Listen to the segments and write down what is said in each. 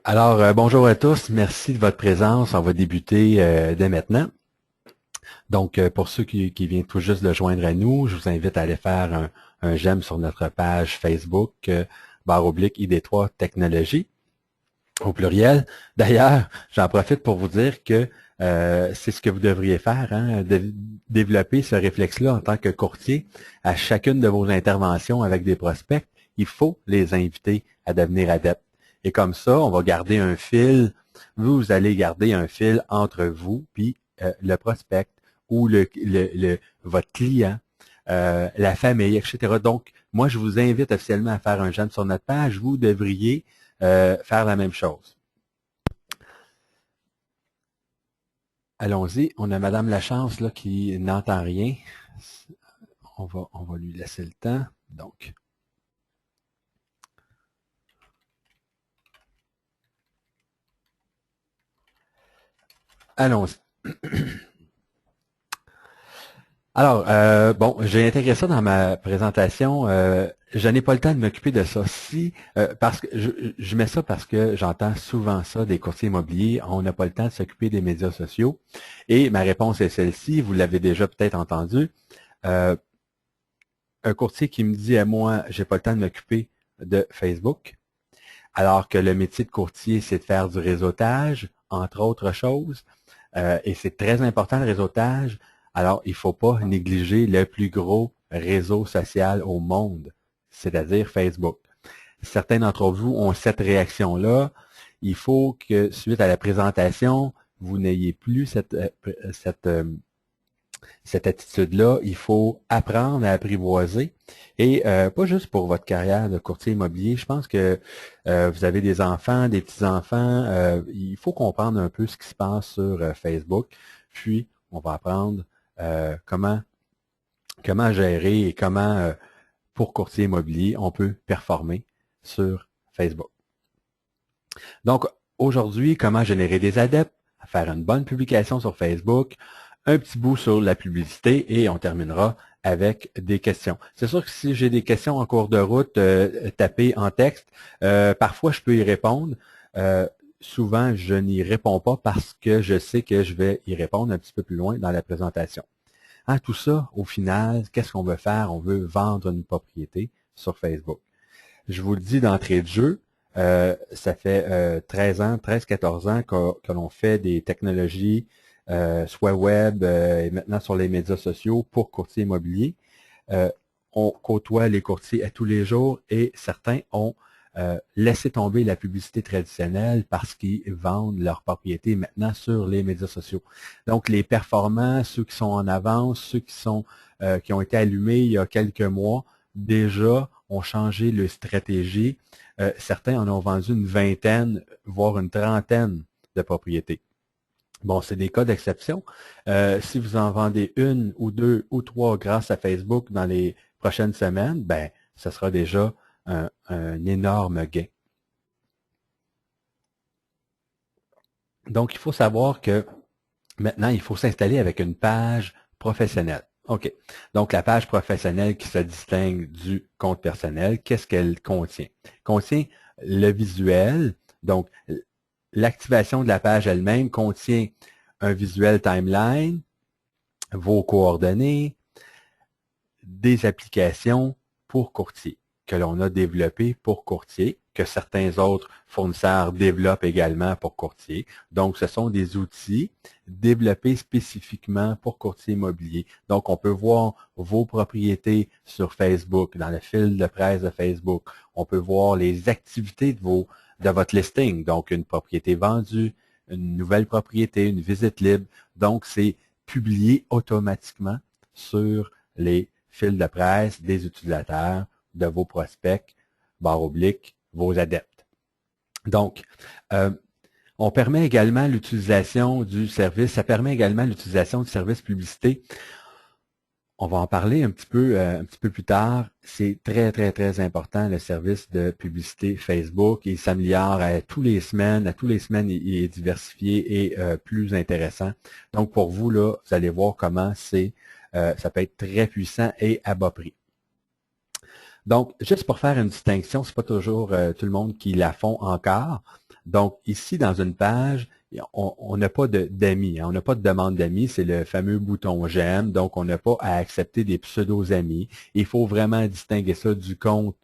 Alors, bonjour à tous. Merci de votre présence. On va débuter dès maintenant. Donc, pour ceux qui viennent tout juste de joindre à nous, je vous invite à aller faire un j'aime sur notre page Facebook, /ID3 Technologies, au pluriel. D'ailleurs, j'en profite pour vous dire que c'est ce que vous devriez faire, hein, développer ce réflexe-là en tant que courtier à chacune de vos interventions avec des prospects. Il faut les inviter à devenir adeptes. Et comme ça, on va garder un fil. Vous allez garder un fil entre vous puis le prospect ou votre client, la famille, etc. Donc, moi, je vous invite officiellement à faire un j'aime sur notre page. Vous devriez faire la même chose. Allons-y. On a Madame Lachance là, qui n'entend rien. On va lui laisser le temps. Donc, allons-y. Alors, bon, j'ai intégré ça dans ma présentation. Je n'ai pas le temps de m'occuper de ça. Parce que je mets ça parce que j'entends souvent ça des courtiers immobiliers. On n'a pas le temps de s'occuper des médias sociaux. Et ma réponse est celle-ci. Vous l'avez déjà peut-être entendu. Un courtier qui me dit à moi, j'ai pas le temps de m'occuper de Facebook, alors que le métier de courtier, c'est de faire du réseautage, entre autres choses. Et c'est très important le réseautage. Alors, il ne faut pas négliger le plus gros réseau social au monde, c'est-à-dire Facebook. Certains d'entre vous ont cette réaction-là. Il faut que, suite à la présentation, vous n'ayez plus cette attitude-là. Il faut apprendre à apprivoiser. Et pas juste pour votre carrière de courtier immobilier. Je pense que vous avez des enfants, des petits-enfants. Il faut comprendre un peu ce qui se passe sur Facebook. Puis, on va apprendre comment gérer et comment, pour courtier immobilier, on peut performer sur Facebook. Donc, aujourd'hui, comment générer des adeptes, faire une bonne publication sur Facebook, un petit bout sur la publicité et on terminera avec des questions. C'est sûr que si j'ai des questions en cours de route, tapées en texte, parfois je peux y répondre. Souvent, je n'y réponds pas parce que je sais que je vais y répondre un petit peu plus loin dans la présentation. Hein, tout ça, au final, qu'est-ce qu'on veut faire? On veut vendre une propriété sur Facebook. Je vous le dis d'entrée de jeu, ça fait 13 ans, 13-14 ans que l'on fait des technologies, soit web et maintenant sur les médias sociaux pour courtiers immobiliers. On côtoie les courtiers à tous les jours et certains ont laissé tomber la publicité traditionnelle parce qu'ils vendent leurs propriétés maintenant sur les médias sociaux. Donc, les performants, ceux qui sont en avance, ceux qui ont été allumés il y a quelques mois, déjà ont changé leur stratégie. Certains en ont vendu une vingtaine, voire une trentaine de propriétés. Bon, c'est des cas d'exception. Si vous en vendez une ou deux ou trois grâce à Facebook dans les prochaines semaines, ben, ce sera déjà un énorme gain. Donc, il faut savoir que maintenant, il faut s'installer avec une page professionnelle. OK. Donc, la page professionnelle qui se distingue du compte personnel, qu'est-ce qu'elle contient? Elle contient le visuel. Donc, l'activation de la page elle-même contient un visuel timeline, vos coordonnées, des applications pour courtier que l'on a développées pour courtier, que certains autres fournisseurs développent également pour courtier. Donc, ce sont des outils développés spécifiquement pour courtier immobilier. Donc, on peut voir vos propriétés sur Facebook, dans le fil de presse de Facebook. On peut voir les activités de votre listing, donc une propriété vendue, une nouvelle propriété, une visite libre. Donc, c'est publié automatiquement sur les fil de presse des utilisateurs, de vos prospects, vos adeptes. Donc, on permet également l'utilisation du service, ça permet également l'utilisation du service publicité. On va en parler un petit peu plus tard. C'est très, très, très important, le service de publicité Facebook. Il s'améliore à tous les semaines. À tous les semaines, il est diversifié et plus intéressant. Donc, pour vous, là, vous allez voir comment ça peut être très puissant et à bas prix. Donc, juste pour faire une distinction, c'est pas toujours tout le monde qui la font encore. Donc, ici, dans une page, on n'a pas d'amis, hein, on n'a pas de demande d'amis, c'est le fameux bouton j'aime, donc on n'a pas à accepter des pseudo-amis. Il faut vraiment distinguer ça du compte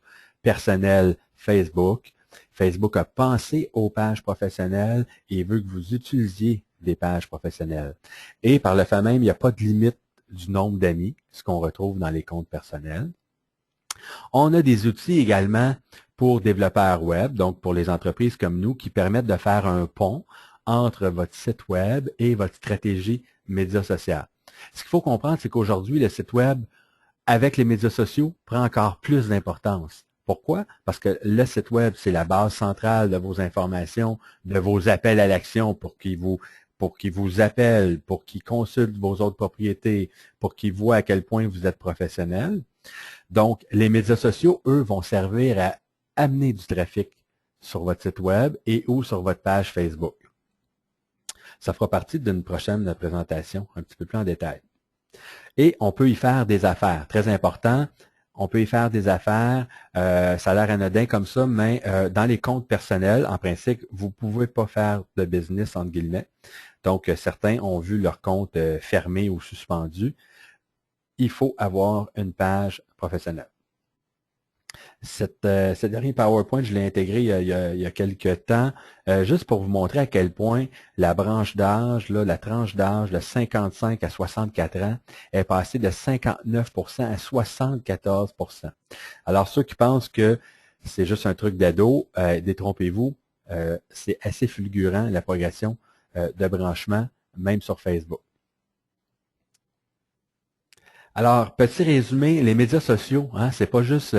personnel Facebook. Facebook a pensé aux pages professionnelles et veut que vous utilisiez des pages professionnelles. Et par le fait même, il n'y a pas de limite du nombre d'amis, ce qu'on retrouve dans les comptes personnels. On a des outils également pour développeurs web, donc pour les entreprises comme nous, qui permettent de faire un pont entre votre site web et votre stratégie médias sociaux. Ce qu'il faut comprendre, c'est qu'aujourd'hui, le site web, avec les médias sociaux, prend encore plus d'importance. Pourquoi? Parce que le site web, c'est la base centrale de vos informations, de vos appels à l'action pour qu'ils vous appellent, pour qu'ils consultent vos autres propriétés, pour qu'ils voient à quel point vous êtes professionnel. Donc, les médias sociaux, eux, vont servir à amener du trafic sur votre site web et ou sur votre page Facebook. Ça fera partie d'une prochaine présentation un petit peu plus en détail. Et on peut y faire des affaires, très important. On peut y faire des affaires, ça a l'air anodin comme ça, mais dans les comptes personnels, en principe, vous ne pouvez pas faire de business, entre guillemets. Donc, certains ont vu leur compte fermé ou suspendu. Il faut avoir une page professionnelle. Ce dernier PowerPoint, je l'ai intégré il y a quelques temps, juste pour vous montrer à quel point la branche d'âge, la tranche d'âge de 55 à 64 ans est passée de 59% à 74%. Alors, ceux qui pensent que c'est juste un truc d'ado, détrompez-vous, c'est assez fulgurant la progression de branchement, même sur Facebook. Alors, petit résumé, les médias sociaux, hein, c'est pas juste,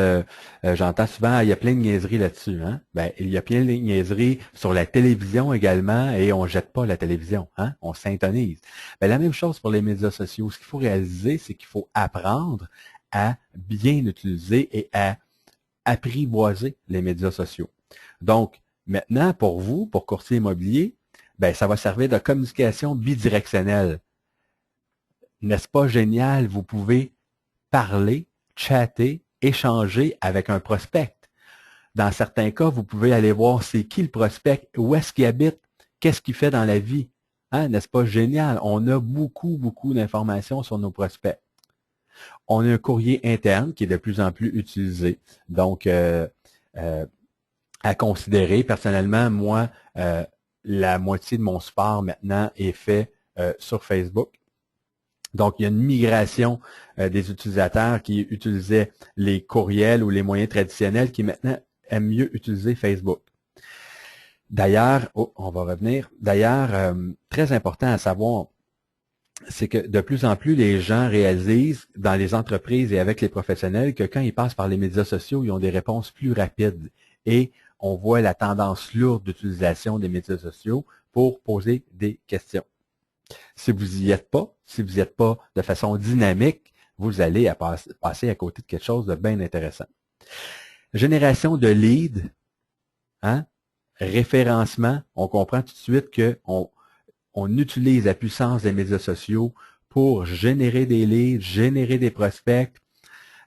j'entends souvent, il y a plein de niaiseries là-dessus, hein. Ben, il y a plein de niaiseries sur la télévision également, et on jette pas la télévision, hein, on s'intonise. Ben, la même chose pour les médias sociaux. Ce qu'il faut réaliser, c'est qu'il faut apprendre à bien utiliser et à apprivoiser les médias sociaux. Donc, maintenant, pour vous, pour courtier immobilier, ben, ça va servir de communication bidirectionnelle. N'est-ce pas génial? Vous pouvez parler, chatter, échanger avec un prospect. Dans certains cas, vous pouvez aller voir c'est qui le prospect, où est-ce qu'il habite, qu'est-ce qu'il fait dans la vie. Hein? N'est-ce pas génial? On a beaucoup, beaucoup d'informations sur nos prospects. On a un courrier interne qui est de plus en plus utilisé. Donc, à considérer. Personnellement, moi, la moitié de mon sport maintenant est fait sur Facebook. Donc, il y a une migration des utilisateurs qui utilisaient les courriels ou les moyens traditionnels qui maintenant aiment mieux utiliser Facebook. D'ailleurs, on va revenir. D'ailleurs, très important à savoir, c'est que de plus en plus, les gens réalisent dans les entreprises et avec les professionnels que quand ils passent par les médias sociaux, ils ont des réponses plus rapides. Et on voit la tendance lourde d'utilisation des médias sociaux pour poser des questions. Si vous n'y êtes pas, si vous n'y êtes pas de façon dynamique, vous allez passer à côté de quelque chose de bien intéressant. Génération de leads, hein? Référencement, on comprend tout de suite qu'on utilise la puissance des médias sociaux pour générer des leads, générer des prospects.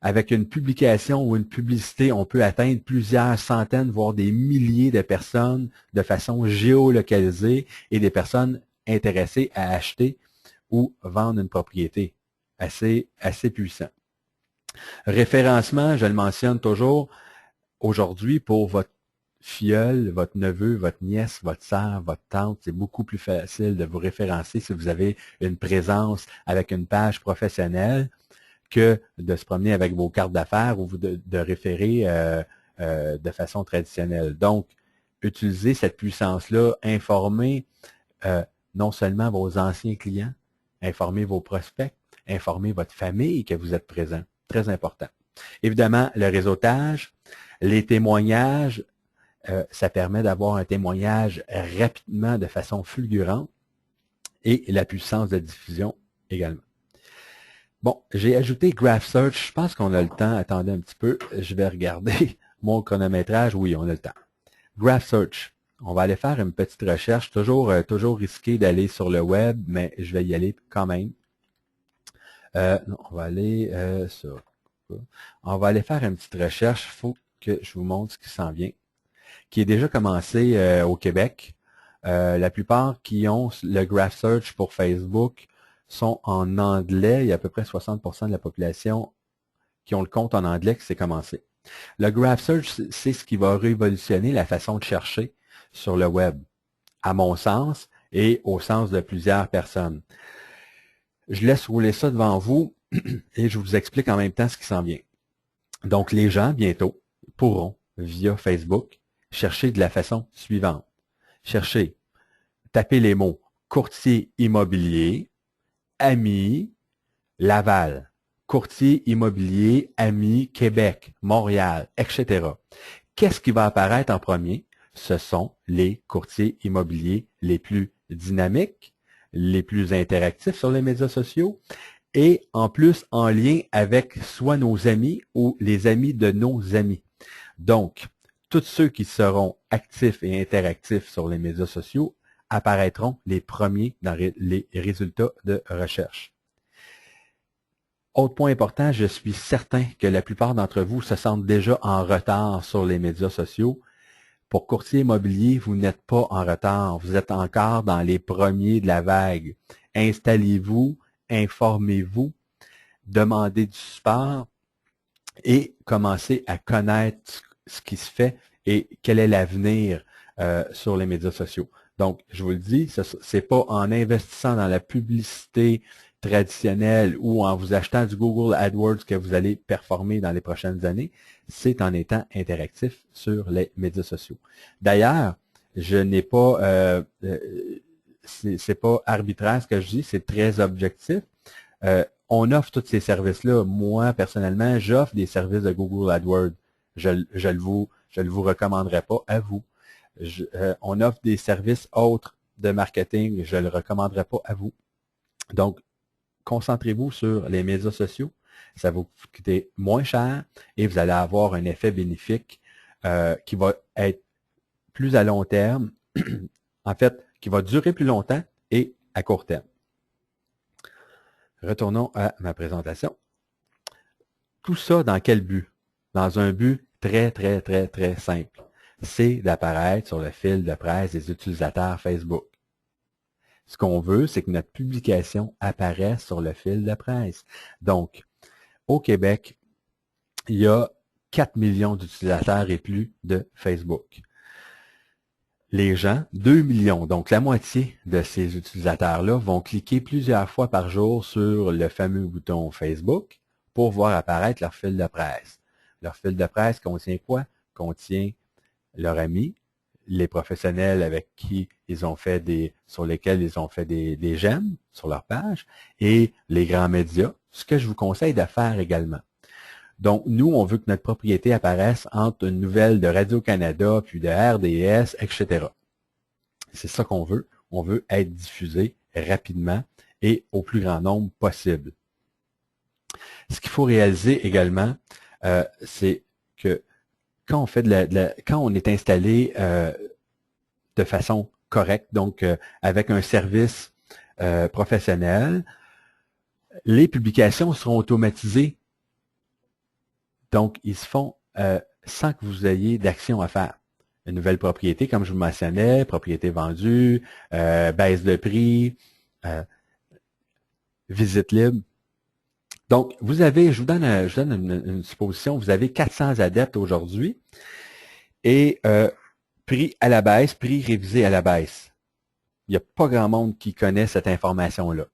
Avec une publication ou une publicité, on peut atteindre plusieurs centaines, voire des milliers de personnes de façon géolocalisée et des personnes intéressés à acheter ou vendre une propriété. Assez puissant. Référencement, je le mentionne toujours, aujourd'hui, pour votre filleul, votre neveu, votre nièce, votre sœur, votre tante, c'est beaucoup plus facile de vous référencer si vous avez une présence avec une page professionnelle que de se promener avec vos cartes d'affaires ou de référer de façon traditionnelle. Donc, utilisez cette puissance-là, informez non seulement vos anciens clients, informez vos prospects, informez votre famille que vous êtes présent. Très important. Évidemment, le réseautage, les témoignages, ça permet d'avoir un témoignage rapidement de façon fulgurante et la puissance de diffusion également. Bon, j'ai ajouté Graph Search. Je pense qu'on a le temps. Attendez un petit peu. Je vais regarder mon chronométrage. Oui, on a le temps. Graph Search. On va aller faire une petite recherche. Toujours risqué d'aller sur le web, mais je vais y aller quand même. Non, on va aller sur... On va aller faire une petite recherche. Il faut que je vous montre ce qui s'en vient. qui est déjà commencé au Québec. La plupart qui ont le Graph Search pour Facebook sont en anglais. Il y a à peu près 60% de la population qui ont le compte en anglais qui s'est commencé. Le Graph Search, c'est ce qui va révolutionner la façon de chercher sur le web, à mon sens et au sens de plusieurs personnes. Je laisse rouler ça devant vous et je vous explique en même temps ce qui s'en vient. Donc, les gens, bientôt, pourront, via Facebook, chercher de la façon suivante. Chercher, taper les mots courtier immobilier, ami, Laval, courtier immobilier, ami, Québec, Montréal, etc. Qu'est-ce qui va apparaître en premier? Ce sont les courtiers immobiliers les plus dynamiques, les plus interactifs sur les médias sociaux et en plus en lien avec soit nos amis ou les amis de nos amis. Donc, tous ceux qui seront actifs et interactifs sur les médias sociaux apparaîtront les premiers dans les résultats de recherche. Autre point important, je suis certain que la plupart d'entre vous se sentent déjà en retard sur les médias sociaux. Pour courtier immobilier, vous n'êtes pas en retard, vous êtes encore dans les premiers de la vague. Installez-vous, informez-vous, demandez du support et commencez à connaître ce qui se fait et quel est l'avenir sur les médias sociaux. Donc, je vous le dis, c'est pas en investissant dans la publicité traditionnelle ou en vous achetant du Google AdWords que vous allez performer dans les prochaines années, c'est en étant interactif sur les médias sociaux. D'ailleurs, je n'ai pas, c'est pas arbitraire ce que je dis, c'est très objectif. On offre tous ces services-là. Moi, personnellement, j'offre des services de Google AdWords. Je le vous recommanderais pas à vous. On offre des services autres de marketing. Je le recommanderais pas à vous. Donc, concentrez-vous sur les médias sociaux. Ça va vous coûter moins cher et vous allez avoir un effet bénéfique qui va être plus à long terme, en fait, qui va durer plus longtemps et à court terme. Retournons à ma présentation. Tout ça dans quel but? Dans un but très, très, très, très simple. C'est d'apparaître sur le fil de presse des utilisateurs Facebook. Ce qu'on veut, c'est que notre publication apparaisse sur le fil de presse. Donc, au Québec, il y a 4 millions d'utilisateurs et plus de Facebook. Les gens, 2 millions, donc la moitié de ces utilisateurs-là vont cliquer plusieurs fois par jour sur le fameux bouton Facebook pour voir apparaître leur fil de presse. Leur fil de presse contient quoi? Contient leurs amis, les professionnels avec qui ils ont fait sur lesquels ils ont fait des j'aime sur leur page et les grands médias, ce que je vous conseille de faire également. Donc, nous, on veut que notre propriété apparaisse entre une nouvelle de Radio-Canada, puis de RDS, etc. C'est ça qu'on veut. On veut être diffusé rapidement et au plus grand nombre possible. Ce qu'il faut réaliser également, c'est que quand on fait quand on est installé de façon correcte, donc avec un service professionnel, les publications seront automatisées. Donc, ils se font sans que vous ayez d'action à faire. Une nouvelle propriété, comme je vous mentionnais, propriété vendue, baisse de prix, visite libre. Donc, vous avez, je vous donne une supposition, vous avez 400 adeptes aujourd'hui et prix à la baisse, prix révisé à la baisse. Il n'y a pas grand monde qui connaît cette information-là.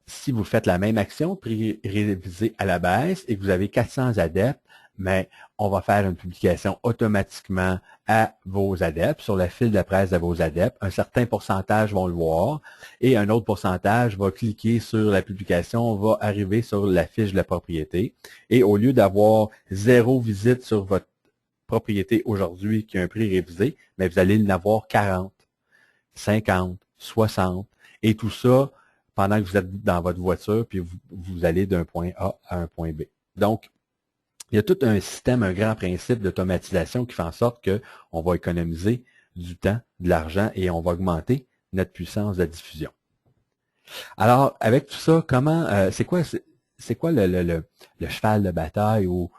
Si vous faites la même action, prix révisé à la baisse, et que vous avez 400 adeptes, mais on va faire une publication automatiquement à vos adeptes, sur le fil de presse de vos adeptes. Un certain pourcentage vont le voir et un autre pourcentage va cliquer sur la publication, va arriver sur la fiche de la propriété. Et au lieu d'avoir 0 visite sur votre propriété aujourd'hui qui a un prix révisé, mais vous allez en avoir 40, 50, 60 et tout ça pendant que vous êtes dans votre voiture puis vous allez d'un point A à un point B. Donc, il y a tout un système, un grand principe d'automatisation qui fait en sorte qu'on va économiser du temps, de l'argent et on va augmenter notre puissance de diffusion. Alors, avec tout ça, comment, c'est quoi le cheval de bataille ou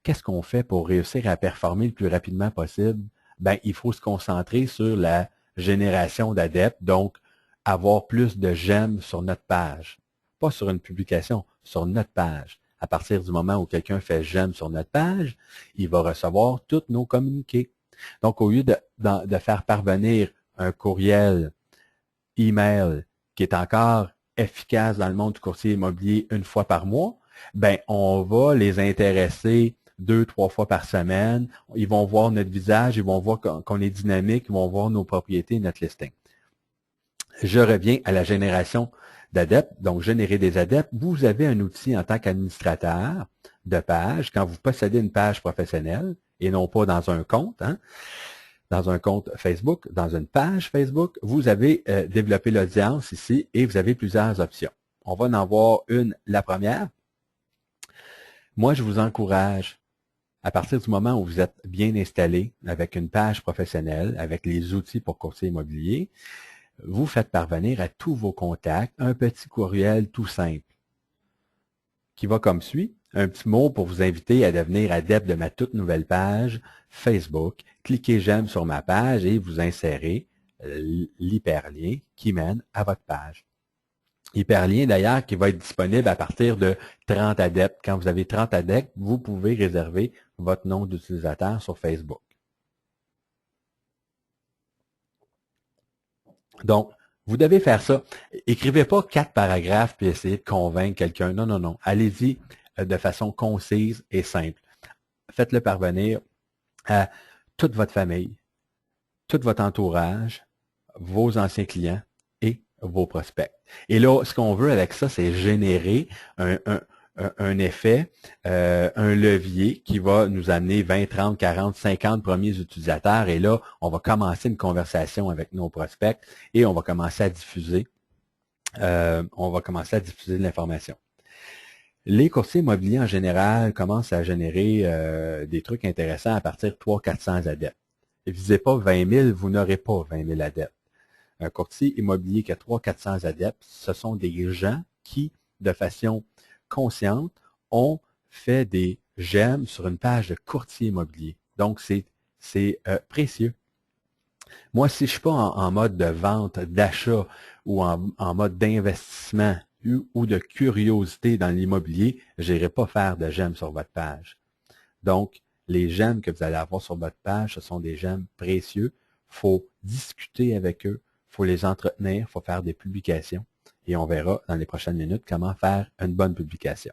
qu'est-ce qu'on fait pour réussir à performer le plus rapidement possible ben, il faut se concentrer sur la génération d'adeptes, donc avoir plus de j'aime sur notre page. Pas sur une publication, sur notre page. À partir du moment où quelqu'un fait j'aime sur notre page, il va recevoir tous nos communiqués. Donc, au lieu de faire parvenir un courriel, email, qui est encore efficace dans le monde du courtier immobilier une fois par mois, ben, on va les intéresser 2-3 fois par semaine. Ils vont voir notre visage, ils vont voir qu'on est dynamique, ils vont voir nos propriétés, notre listing. Je reviens à la génération d'adeptes. Donc, générer des adeptes. Vous avez un outil en tant qu'administrateur de page, quand vous possédez une page professionnelle, et non pas dans un compte, hein, dans un compte Facebook, dans une page Facebook, vous avez développé l'audience ici et vous avez plusieurs options. On va en voir une, la première. Moi, je vous encourage, à partir du moment où vous êtes bien installé avec une page professionnelle, avec les outils pour courtier immobilier, vous faites parvenir à tous vos contacts un petit courriel tout simple qui va comme suit. Un petit mot pour vous inviter à devenir adepte de ma toute nouvelle page Facebook. Cliquez j'aime sur ma page et vous insérez l'hyperlien qui mène à votre page. Hyperlien d'ailleurs qui va être disponible à partir de 30 adeptes. Quand vous avez 30 adeptes, vous pouvez réserver votre nom d'utilisateur sur Facebook. Donc, vous devez faire ça. Écrivez pas 4 paragraphes puis essayez de convaincre quelqu'un. Non, non, non. Allez-y de façon concise et simple. Faites-le parvenir à toute votre famille, tout votre entourage, vos anciens clients et vos prospects. Et là, ce qu'on veut avec ça, c'est générer un effet, un levier qui va nous amener 20, 30, 40, 50 premiers utilisateurs. Et là, on va commencer une conversation avec nos prospects et on va commencer à diffuser, de l'information. Les courtiers immobiliers en général commencent à générer des trucs intéressants à partir de 300-400 adeptes. Ne visez pas 20 000, vous n'aurez pas 20 000 adeptes. Un courtier immobilier qui a 300-400 adeptes, ce sont des gens qui, de façon consciente, ont fait des j'aime sur une page de courtier immobilier. Donc, c'est précieux. Moi, si je ne suis pas en mode de vente, d'achat ou en mode d'investissement ou de curiosité dans l'immobilier, je n'irai pas faire de j'aime sur votre page. Donc, les j'aime que vous allez avoir sur votre page, ce sont des j'aime précieux. Il faut discuter avec eux, il faut les entretenir, il faut faire des publications et on verra dans les prochaines minutes comment faire une bonne publication.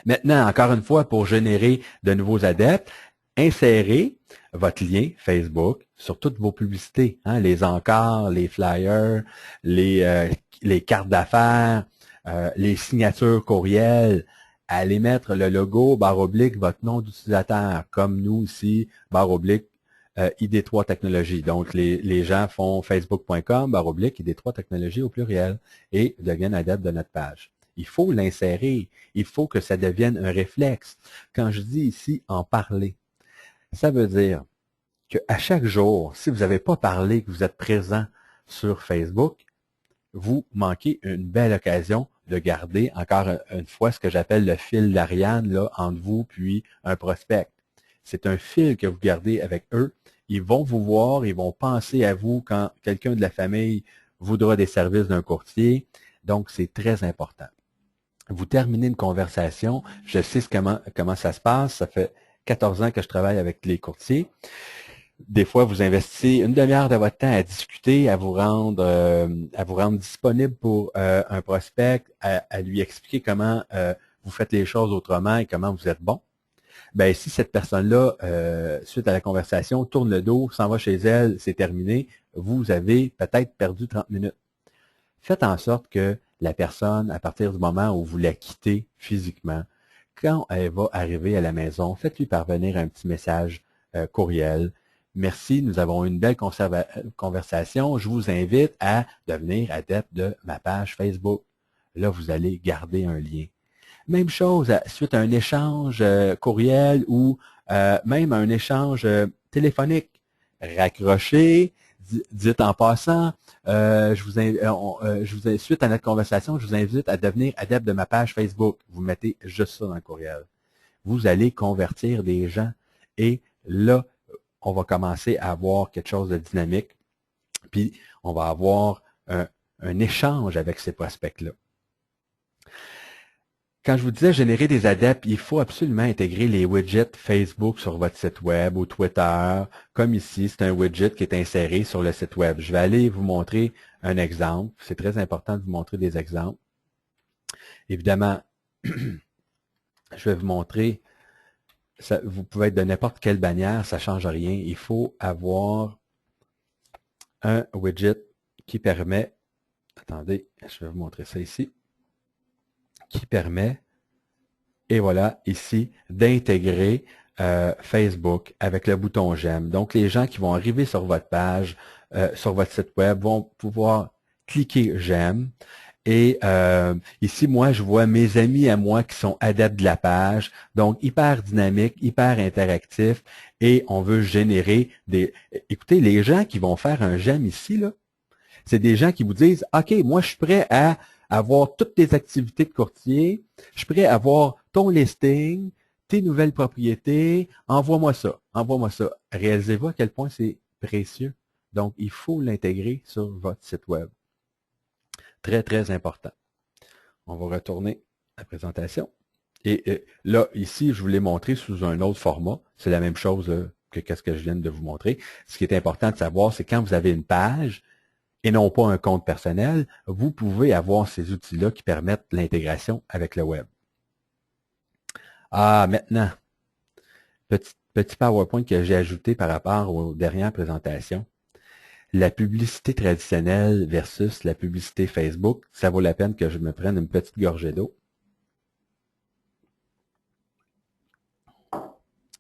Maintenant, encore une fois, pour générer de nouveaux adeptes, insérez votre lien Facebook sur toutes vos publicités, hein, les encarts, les flyers, les cartes d'affaires, les signatures courriels. Allez mettre le logo, /, votre nom d'utilisateur, comme nous ici, /, ID3 Technologies. Donc, les gens font facebook.com, / ID3 Technologies au pluriel et deviennent adeptes de notre page. Il faut l'insérer. Il faut que ça devienne un réflexe. Quand je dis ici en parler, ça veut dire qu'à chaque jour, si vous n'avez pas parlé, que vous êtes présent sur Facebook, vous manquez une belle occasion de garder encore une fois ce que j'appelle le fil d'Ariane là, entre vous puis un prospect. C'est un fil que vous gardez avec eux. Ils vont vous voir, ils vont penser à vous quand quelqu'un de la famille voudra des services d'un courtier. Donc, c'est très important. Vous terminez une conversation, je sais comment ça se passe, ça fait 14 ans que je travaille avec les courtiers. Des fois, vous investissez une demi-heure de votre temps à discuter, à vous rendre disponible pour un prospect, à lui expliquer comment vous faites les choses autrement et comment vous êtes bon. Ben, si cette personne-là, suite à la conversation, tourne le dos, s'en va chez elle, c'est terminé, vous avez peut-être perdu 30 minutes. Faites en sorte que la personne, à partir du moment où vous la quittez physiquement, quand elle va arriver à la maison, faites-lui parvenir un petit message courriel. Merci, nous avons eu une belle conversation. Je vous invite à devenir adepte de ma page Facebook. Là, vous allez garder un lien. Même chose, suite à un échange courriel ou même un échange téléphonique. Raccrochez, dites en passant, suite à notre conversation, je vous invite à devenir adepte de ma page Facebook. Vous mettez juste ça dans le courriel. Vous allez convertir des gens et là, on va commencer à avoir quelque chose de dynamique, puis on va avoir un échange avec ces prospects-là. Quand je vous disais générer des adeptes, il faut absolument intégrer les widgets Facebook sur votre site web ou Twitter. Comme ici, c'est un widget qui est inséré sur le site web. Je vais aller vous montrer un exemple. C'est très important de vous montrer des exemples. Évidemment, je vais vous montrer, ça, vous pouvez être de n'importe quelle bannière, ça ne change rien. Il faut avoir un widget qui permet, attendez, je vais vous montrer ça ici, qui permet, et voilà, ici, d'intégrer Facebook avec le bouton j'aime. Donc, les gens qui vont arriver sur votre page, sur votre site web, vont pouvoir cliquer j'aime. Et ici, moi, je vois mes amis à moi qui sont adeptes de la page, donc hyper dynamique, hyper interactif, et on veut générer des... Écoutez, les gens qui vont faire un j'aime ici, là, c'est des gens qui vous disent, OK, moi, je suis prêt à avoir toutes tes activités de courtier, je suis prêt à avoir ton listing, tes nouvelles propriétés, envoie-moi ça, envoie-moi ça. Réalisez-vous à quel point c'est précieux. Donc, il faut l'intégrer sur votre site web. Très, très important. On va retourner à la présentation. Et là, ici, je vous l'ai montré sous un autre format. C'est la même chose que ce que je viens de vous montrer. Ce qui est important de savoir, c'est quand vous avez une page et non pas un compte personnel, vous pouvez avoir ces outils-là qui permettent l'intégration avec le web. Ah, maintenant, petit PowerPoint que j'ai ajouté par rapport aux dernières présentations. La publicité traditionnelle versus la publicité Facebook, ça vaut la peine que je me prenne une petite gorgée d'eau.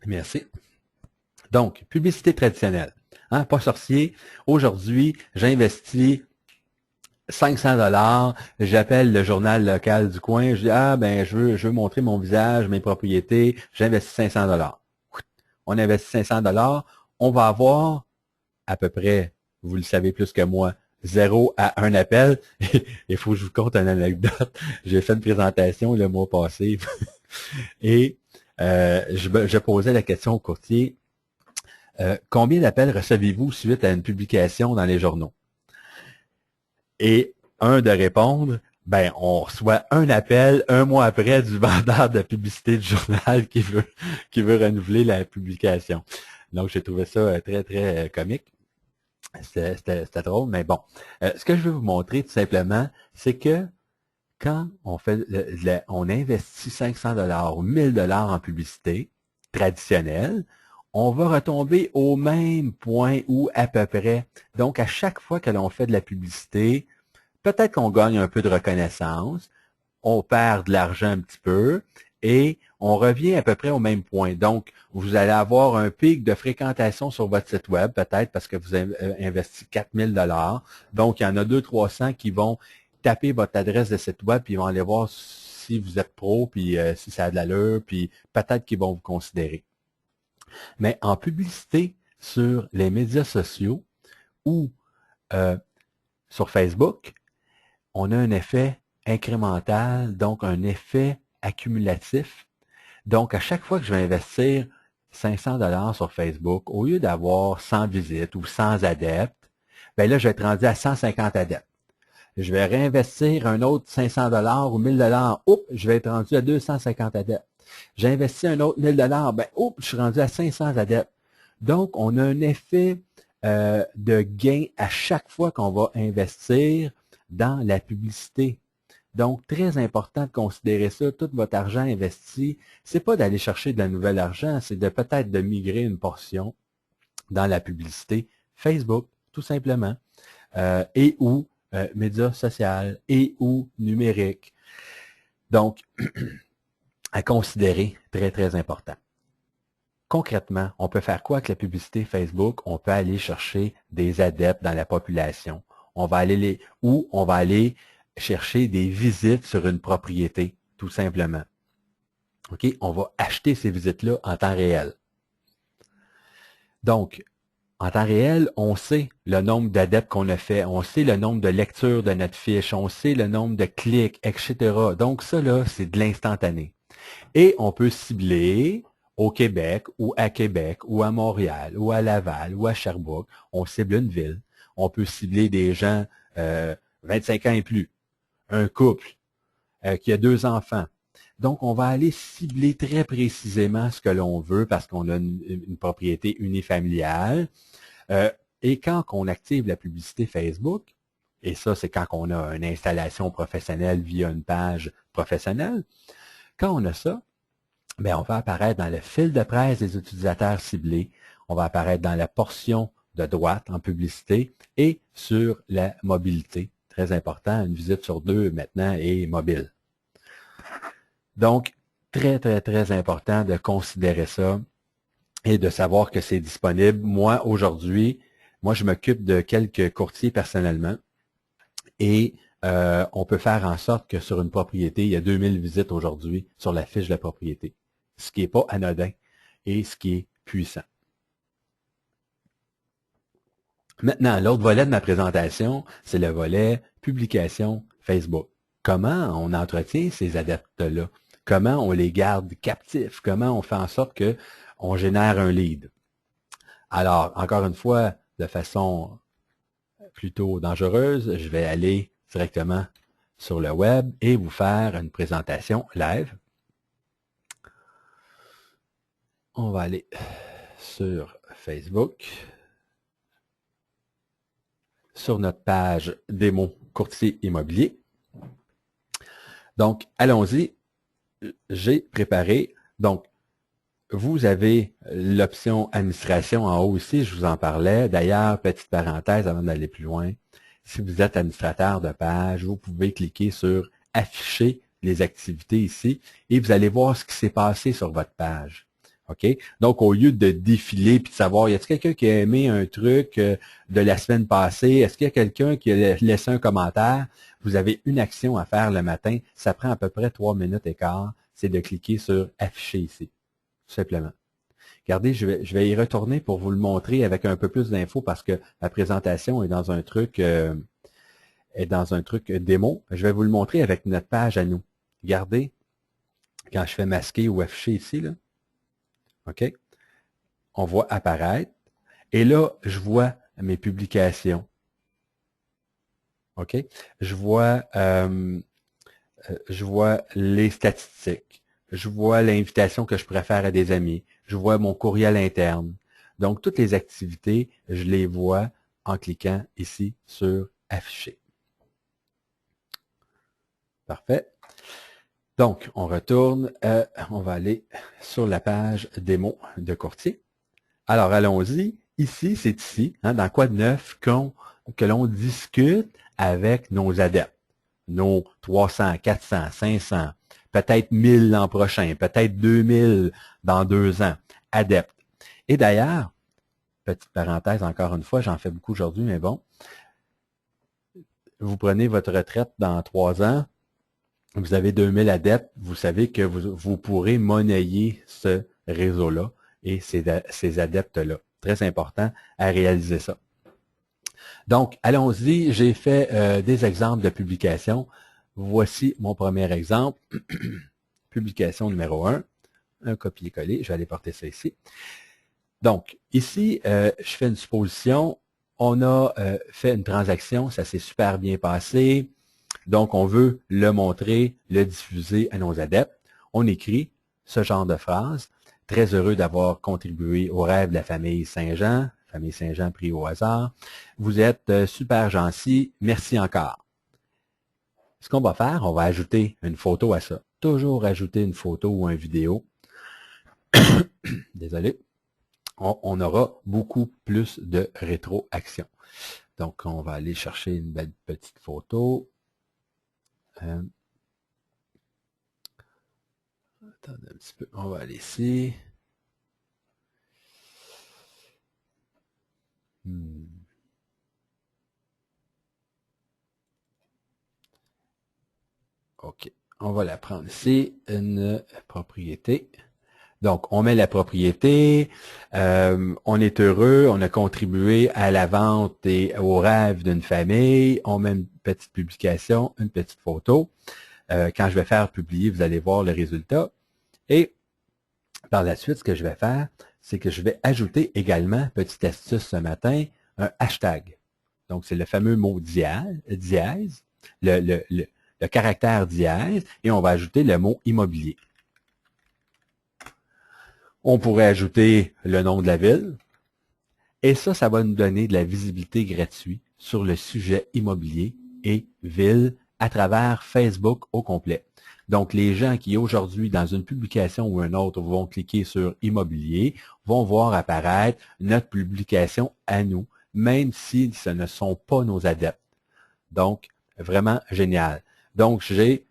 Merci. Donc, publicité traditionnelle. Hein, pas sorcier. Aujourd'hui, j'investis 500 $, j'appelle le journal local du coin, je dis, ah, ben, je veux montrer mon visage, mes propriétés, j'investis 500 $. On investit 500 $, on va avoir à peu près, vous le savez plus que moi, 0 à 1 appel. Il faut que je vous conte une anecdote. J'ai fait une présentation le mois passé et je posais la question au courtier, combien d'appels recevez-vous suite à une publication dans les journaux? Et un de répondre, ben, on reçoit un appel un mois après du vendeur de publicité du journal qui veut renouveler la publication. Donc, j'ai trouvé ça très, très comique. C'était drôle, mais bon. Ce que je veux vous montrer tout simplement, c'est que quand on fait, on investit 500 $ ou 1000 $ en publicité traditionnelle, on va retomber au même point ou à peu près. Donc, à chaque fois que l'on fait de la publicité, peut-être qu'on gagne un peu de reconnaissance, on perd de l'argent un petit peu et on revient à peu près au même point. Donc, vous allez avoir un pic de fréquentation sur votre site web, peut-être parce que vous avez investi 4000 $. Donc, il y en a 200-300 qui vont taper votre adresse de site web, puis ils vont aller voir si vous êtes pro, puis si ça a de l'allure, puis peut-être qu'ils vont vous considérer. Mais en publicité sur les médias sociaux ou sur Facebook, on a un effet incrémental, donc un effet accumulatif. Donc, à chaque fois que je vais investir 500 $ sur Facebook, au lieu d'avoir 100 visites ou 100 adeptes, ben là, je vais être rendu à 150 adeptes. Je vais réinvestir un autre 500 $ ou 1000 $. Oups, je vais être rendu à 250 adeptes. J'investis un autre 1000 $. Ben, oups, je suis rendu à 500 adeptes. Donc, on a un effet de gain à chaque fois qu'on va investir dans la publicité. Donc, très important de considérer ça. Tout votre argent investi, c'est pas d'aller chercher de la nouvelle argent, c'est de peut-être de migrer une portion dans la publicité Facebook, tout simplement, et ou médias sociaux, et ou numérique. Donc, à considérer, très, très important. Concrètement, on peut faire quoi avec la publicité Facebook? On peut aller chercher des adeptes dans la population. On va aller chercher des visites sur une propriété, tout simplement. OK? On va acheter ces visites-là en temps réel. Donc, en temps réel, on sait le nombre d'adeptes qu'on a fait, on sait le nombre de lectures de notre fiche, on sait le nombre de clics, etc. Donc, ça, là, c'est de l'instantané. Et on peut cibler au Québec ou à Montréal ou à Laval ou à Sherbrooke. On cible une ville. On peut cibler des gens 25 ans et plus, un couple qui a 2 enfants. Donc, on va aller cibler très précisément ce que l'on veut parce qu'on a une propriété unifamiliale. Et quand on active la publicité Facebook, et ça, c'est quand on a une installation professionnelle via une page professionnelle, quand on a ça, bien, on va apparaître dans le fil de presse des utilisateurs ciblés, on va apparaître dans la portion de droite en publicité et sur la mobilité. Très important, une visite sur 2 maintenant est mobile. Donc, très, très, très important de considérer ça et de savoir que c'est disponible. Moi, aujourd'hui, je m'occupe de quelques courtiers personnellement et on peut faire en sorte que sur une propriété, il y a 2000 visites aujourd'hui sur la fiche de la propriété, ce qui n'est pas anodin et ce qui est puissant. Maintenant, l'autre volet de ma présentation, c'est le volet publication Facebook. Comment on entretient ces adeptes-là? Comment on les garde captifs? Comment on fait en sorte qu'on génère un lead? Alors, encore une fois, de façon plutôt dangereuse, je vais aller directement sur le web et vous faire une présentation live. On va aller sur Facebook, sur notre page démo courtier immobilier. Donc, allons-y. J'ai préparé. Donc, vous avez l'option administration en haut ici, je vous en parlais. D'ailleurs, petite parenthèse avant d'aller plus loin, si vous êtes administrateur de page, vous pouvez cliquer sur afficher les activités ici et vous allez voir ce qui s'est passé sur votre page. OK? Donc, au lieu de défiler puis de savoir, y a-t-il quelqu'un qui a aimé un truc de la semaine passée? Est-ce qu'il y a quelqu'un qui a laissé un commentaire? Vous avez une action à faire le matin. Ça prend à peu près 3 minutes et quart. C'est de cliquer sur afficher ici. Tout simplement. Regardez, je vais y retourner pour vous le montrer avec un peu plus d'infos parce que la présentation est dans un truc démo. Je vais vous le montrer avec notre page à nous. Regardez, quand je fais masquer ou afficher ici, là, OK? On voit apparaître. Et là, je vois mes publications. OK? Je vois les statistiques. Je vois l'invitation que je pourrais faire à des amis. Je vois mon courriel interne. Donc, toutes les activités, je les vois en cliquant ici sur afficher. Parfait. Donc, on retourne. On va aller sur la page démo de courtier. Alors, allons-y. Ici, c'est ici, hein, dans quoi de neuf que l'on discute avec nos adeptes. Nos 300, 400, 500, peut-être 1000 l'an prochain, peut-être 2000 dans 2 ans, adeptes. Et d'ailleurs, petite parenthèse encore une fois, j'en fais beaucoup aujourd'hui, mais bon, vous prenez votre retraite dans 3 ans, vous avez 2000 adeptes, vous savez que vous pourrez monnayer ce réseau-là et ces adeptes-là. Très important à réaliser ça. Donc, allons-y, j'ai fait des exemples de publications. Voici mon premier exemple. Publication numéro 1, un copier-coller, je vais aller porter ça ici. Donc, ici, je fais une supposition. On a fait une transaction, ça s'est super bien passé. Donc, on veut le montrer, le diffuser à nos adeptes. On écrit ce genre de phrase. Très heureux d'avoir contribué au rêve de la famille Saint-Jean. Famille Saint-Jean pris au hasard. Vous êtes super gentil. Merci encore. Ce qu'on va faire, on va ajouter une photo à ça. Toujours ajouter une photo ou une vidéo. Désolé. On aura beaucoup plus de rétroaction. Donc, on va aller chercher une belle petite photo. Attendez un petit peu. On va aller ici. OK. On va la prendre ici. Une propriété. Donc, on met la propriété, on est heureux, on a contribué à la vente et au rêve d'une famille, on met une petite publication, une petite photo. Quand je vais faire publier, vous allez voir le résultat. Et Par la suite, ce que je vais faire, c'est que je vais ajouter également, petite astuce ce matin, un hashtag. Donc, c'est le fameux mot dièse, le caractère dièse, et on va ajouter le mot immobilier. On pourrait ajouter le nom de la ville, et ça va nous donner de la visibilité gratuite sur le sujet immobilier et ville à travers Facebook au complet. Donc, les gens qui aujourd'hui, dans une publication ou une autre, vont cliquer sur immobilier, vont voir apparaître notre publication à nous, même si ce ne sont pas nos adeptes. Donc, vraiment génial. Donc, j'ai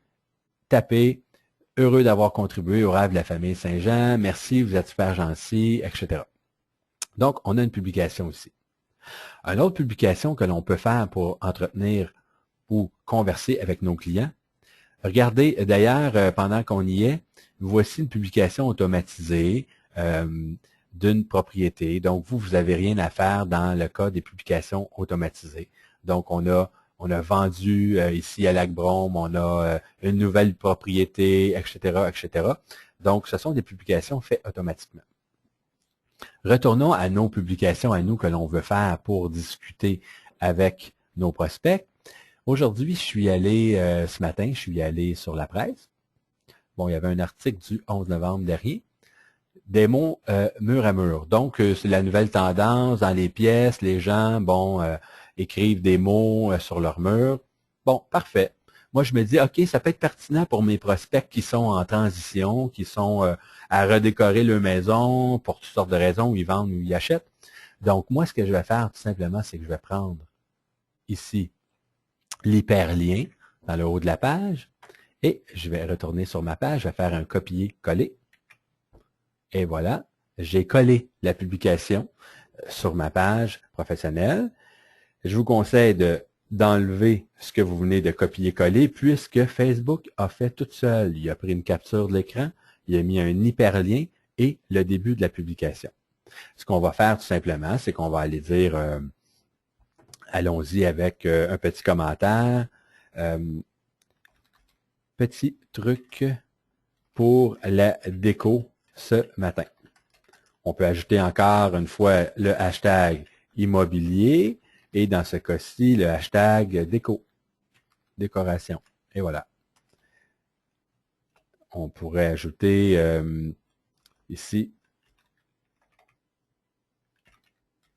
tapé « Heureux d'avoir contribué au rêve de la famille Saint-Jean. Merci, vous êtes super gentil, etc. » Donc, on a une publication ici. Une autre publication que l'on peut faire pour entretenir ou converser avec nos clients. Regardez, d'ailleurs, pendant qu'on y est, voici une publication automatisée d'une propriété. Donc, vous n'avez rien à faire dans le cas des publications automatisées. Donc, on a vendu ici à Lac-Brome, on a une nouvelle propriété, etc., etc. Donc, ce sont des publications faites automatiquement. Retournons à nos publications, à nous, que l'on veut faire pour discuter avec nos prospects. Aujourd'hui, je suis allé, ce matin, je suis allé sur la presse. Bon, il y avait un article du 11 novembre dernier. Des mots mur à mur. Donc, c'est la nouvelle tendance dans les pièces. Les gens, écrivent des mots sur leur mur. Bon, parfait. Moi, je me dis, OK, ça peut être pertinent pour mes prospects qui sont en transition, qui sont à redécorer leur maison pour toutes sortes de raisons, où ils vendent ou ils achètent. Donc, moi, ce que je vais faire, tout simplement, c'est que je vais prendre ici l'hyperlien dans le haut de la page et je vais retourner sur ma page, je vais faire un copier-coller. Et voilà, j'ai collé la publication sur ma page professionnelle. Je vous conseille d'enlever ce que vous venez de copier-coller puisque Facebook a fait tout seul. Il a pris une capture de l'écran, il a mis un hyperlien et le début de la publication. Ce qu'on va faire tout simplement, c'est qu'on va aller dire allons-y avec un petit commentaire. Petit truc pour la déco ce matin. On peut ajouter encore une fois le hashtag immobilier et dans ce cas-ci, le hashtag décoration. Et voilà. On pourrait ajouter ici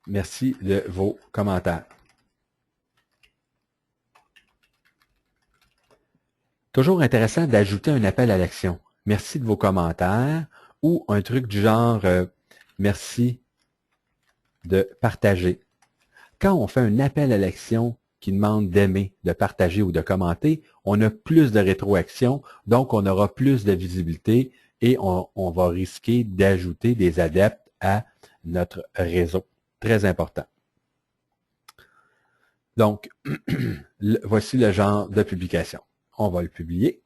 merci de vos commentaires. Toujours intéressant d'ajouter un appel à l'action. Merci de vos commentaires ou un truc du genre merci de partager. Quand on fait un appel à l'action qui demande d'aimer, de partager ou de commenter, on a plus de rétroaction, donc on aura plus de visibilité et on va risquer d'ajouter des adeptes à notre réseau. Très important. Donc, voici le genre de publication. On va le publier.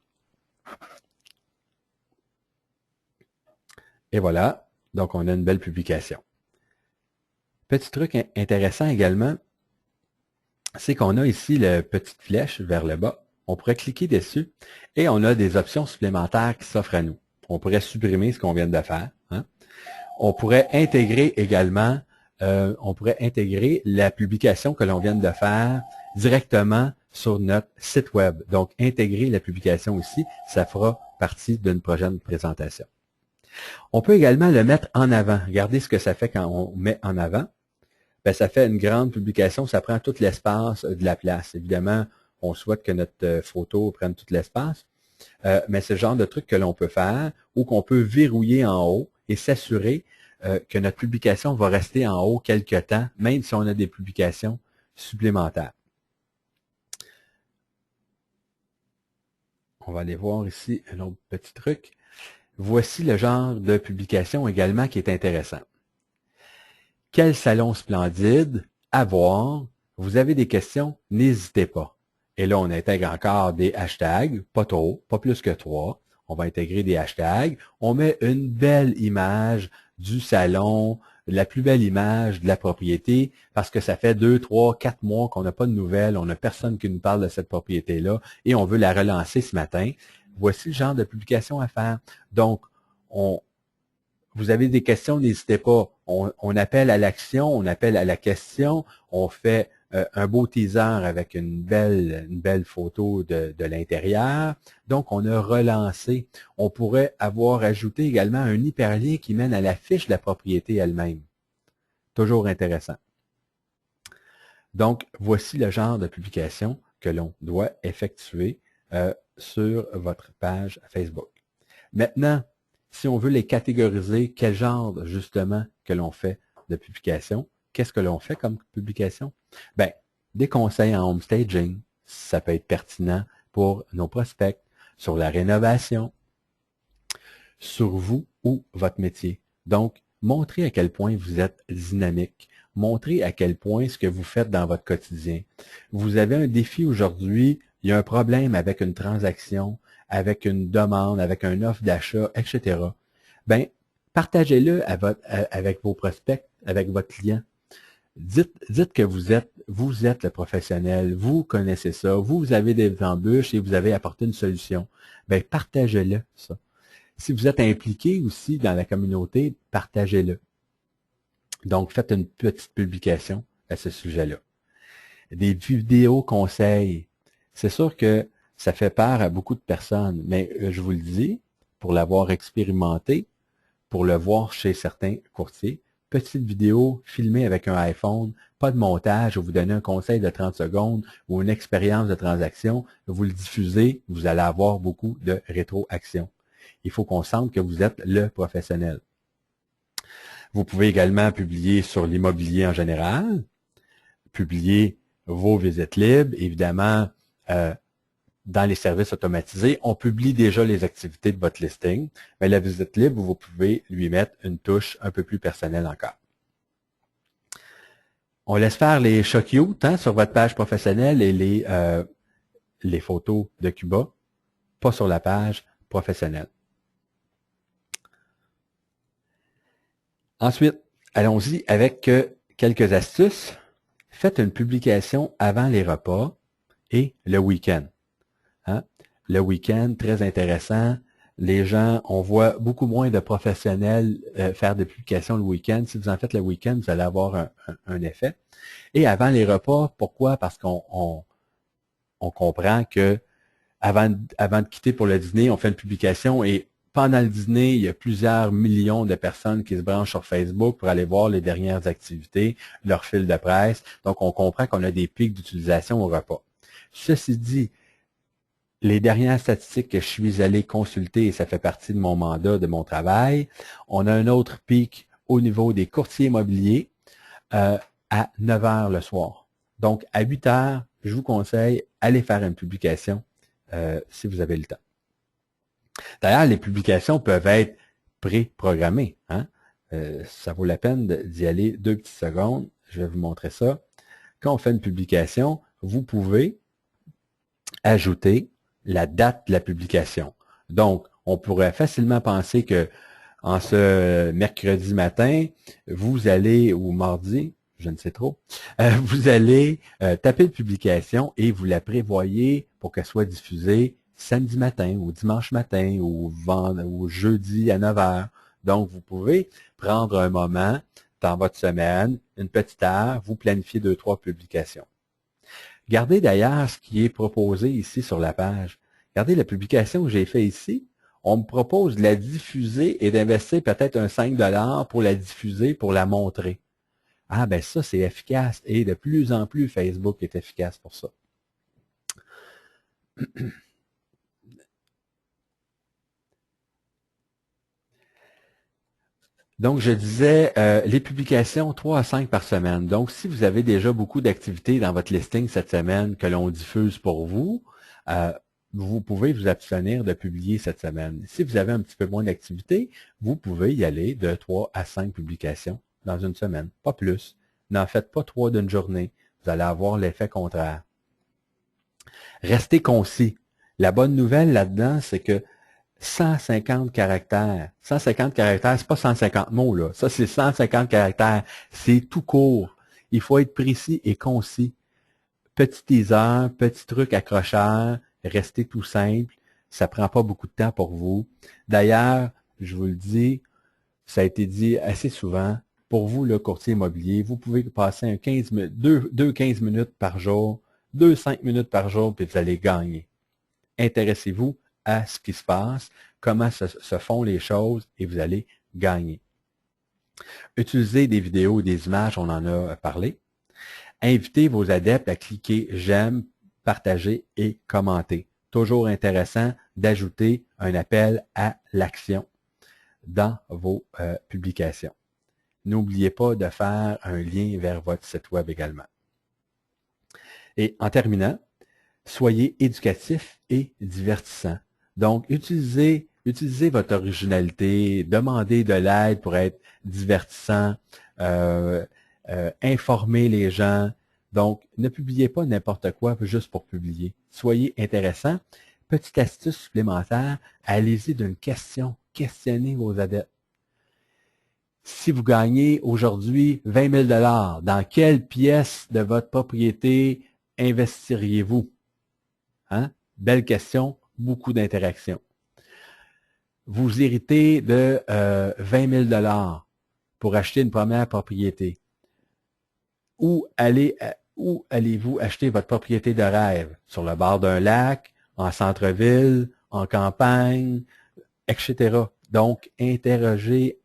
Et voilà, donc on a une belle publication. Petit truc intéressant également, c'est qu'on a ici la petite flèche vers le bas. On pourrait cliquer dessus et on a des options supplémentaires qui s'offrent à nous. On pourrait supprimer ce qu'on vient de faire. Hein. On pourrait intégrer également, la publication que l'on vient de faire directement sur notre site web. Donc, intégrer la publication ici, ça fera partie d'une prochaine présentation. On peut également le mettre en avant. Regardez ce que ça fait quand on met en avant. Bien, ça fait une grande publication, ça prend tout l'espace de la place. Évidemment, on souhaite que notre photo prenne tout l'espace, mais c'est le genre de truc que l'on peut faire ou qu'on peut verrouiller en haut et s'assurer que notre publication va rester en haut quelque temps, même si on a des publications supplémentaires. On va aller voir ici un autre petit truc. Voici le genre de publication également qui est intéressant. Quel salon splendide à voir. Vous avez des questions, n'hésitez pas. Et là, on intègre encore des hashtags, pas trop, pas plus que 3. On va intégrer des hashtags. On met une belle image du salon, la plus belle image de la propriété, parce que ça fait 2, 3, 4 mois qu'on n'a pas de nouvelles, on n'a personne qui nous parle de cette propriété-là, et on veut la relancer ce matin. Voici le genre de publication à faire. Donc, Vous avez des questions, n'hésitez pas. On appelle à l'action, on appelle à la question, on fait un beau teaser avec une belle photo de l'intérieur. Donc, on a relancé. On pourrait avoir ajouté également un hyperlien qui mène à la fiche de la propriété elle-même. Toujours intéressant. Donc, voici le genre de publication que l'on doit effectuer sur votre page Facebook. Maintenant, si on veut les catégoriser, quel genre justement que l'on fait de publication, qu'est-ce que l'on fait comme publication? Bien, des conseils en homestaging, ça peut être pertinent pour nos prospects, sur la rénovation, sur vous ou votre métier. Donc, montrez à quel point vous êtes dynamique. Montrez à quel point ce que vous faites dans votre quotidien. Vous avez un défi aujourd'hui, il y a un problème avec une transaction, avec une demande, avec une offre d'achat, etc. Bien, partagez-le avec vos prospects, avec votre client. Dites que vous êtes le professionnel, vous connaissez ça, vous avez des embûches et vous avez apporté une solution. Bien, partagez-le, ça. Si vous êtes impliqué aussi dans la communauté, partagez-le. Donc, faites une petite publication à ce sujet-là. Des vidéos conseils. C'est sûr que ça fait peur à beaucoup de personnes, mais je vous le dis, pour l'avoir expérimenté, pour le voir chez certains courtiers, petite vidéo filmée avec un iPhone, pas de montage, vous donnez un conseil de 30 secondes ou une expérience de transaction, vous le diffusez, vous allez avoir beaucoup de rétroaction. Il faut qu'on sente que vous êtes le professionnel. Vous pouvez également publier sur l'immobilier en général, publier vos visites libres, évidemment, dans les services automatisés, on publie déjà les activités de votre listing, mais la visite libre, vous pouvez lui mettre une touche un peu plus personnelle encore. On laisse faire les shots cute sur votre page professionnelle et les photos de Cuba, pas sur la page professionnelle. Ensuite, allons-y avec quelques astuces. Faites une publication avant les repas et le week-end. Hein? Le week-end, très intéressant. Les gens, on voit beaucoup moins de professionnels faire des publications le week-end. Si vous en faites le week-end, vous allez avoir un effet. Et avant les repas, pourquoi? Parce qu'on comprend que avant de quitter pour le dîner, on fait une publication et pendant le dîner, il y a plusieurs millions de personnes qui se branchent sur Facebook pour aller voir les dernières activités, leur fil de presse. Donc, on comprend qu'on a des pics d'utilisation au repas. Ceci dit, les dernières statistiques que je suis allé consulter, et ça fait partie de mon mandat, de mon travail, on a un autre pic au niveau des courtiers immobiliers à 9 heures le soir. Donc, à 8 heures, je vous conseille, allez faire une publication si vous avez le temps. D'ailleurs, les publications peuvent être pré-programmées. Hein? Ça vaut la peine d'y aller 2 petites secondes. Je vais vous montrer ça. Quand on fait une publication, vous pouvez ajouter la date de la publication. Donc, on pourrait facilement penser que en ce mercredi matin, vous allez, ou mardi, je ne sais trop, vous allez taper de publication et vous la prévoyez pour qu'elle soit diffusée samedi matin ou dimanche matin ou jeudi à 9 heures. Donc, vous pouvez prendre un moment dans votre semaine, une petite heure, vous planifiez 2-3 publications. Regardez d'ailleurs ce qui est proposé ici sur la page. Regardez la publication que j'ai faite ici. On me propose de la diffuser et d'investir peut-être un 5 $ pour la diffuser, pour la montrer. Ah ben ça, c'est efficace et de plus en plus, Facebook est efficace pour ça. Donc, je disais, les publications 3 à 5 par semaine. Donc, si vous avez déjà beaucoup d'activités dans votre listing cette semaine que l'on diffuse pour vous, vous pouvez vous abstenir de publier cette semaine. Si vous avez un petit peu moins d'activités, vous pouvez y aller de 3 à 5 publications dans une semaine, pas plus. N'en faites pas 3 d'une journée. Vous allez avoir l'effet contraire. Restez concis. La bonne nouvelle là-dedans, c'est que 150 caractères. 150 caractères, c'est pas 150 mots, là. Ça, c'est 150 caractères. C'est tout court. Il faut être précis et concis. Petit teaser, petit truc accrocheur, restez tout simple. Ça prend pas beaucoup de temps pour vous. D'ailleurs, je vous le dis, ça a été dit assez souvent, pour vous, le courtier immobilier, vous pouvez passer un 15 minutes par jour, 5 minutes par jour, puis vous allez gagner. Intéressez-vous à ce qui se passe, comment se font les choses, et vous allez gagner. Utilisez des vidéos, des images, on en a parlé. Invitez vos adeptes à cliquer j'aime, partager et commenter. Toujours intéressant d'ajouter un appel à l'action dans vos publications. N'oubliez pas de faire un lien vers votre site web également. Et en terminant, soyez éducatif et divertissant. Donc, utilisez votre originalité, demandez de l'aide pour être divertissant, informer les gens. Donc, ne publiez pas n'importe quoi juste pour publier. Soyez intéressant. Petite astuce supplémentaire, allez-y d'une question. Questionnez vos adeptes. Si vous gagnez aujourd'hui 20 000 $, dans quelle pièce de votre propriété investiriez-vous? Hein? Belle question, beaucoup d'interactions. Vous héritez de 20 000 $ pour acheter une première propriété. Où allez-vous acheter votre propriété de rêve? Sur le bord d'un lac, en centre-ville, en campagne, etc. Donc, interrogez,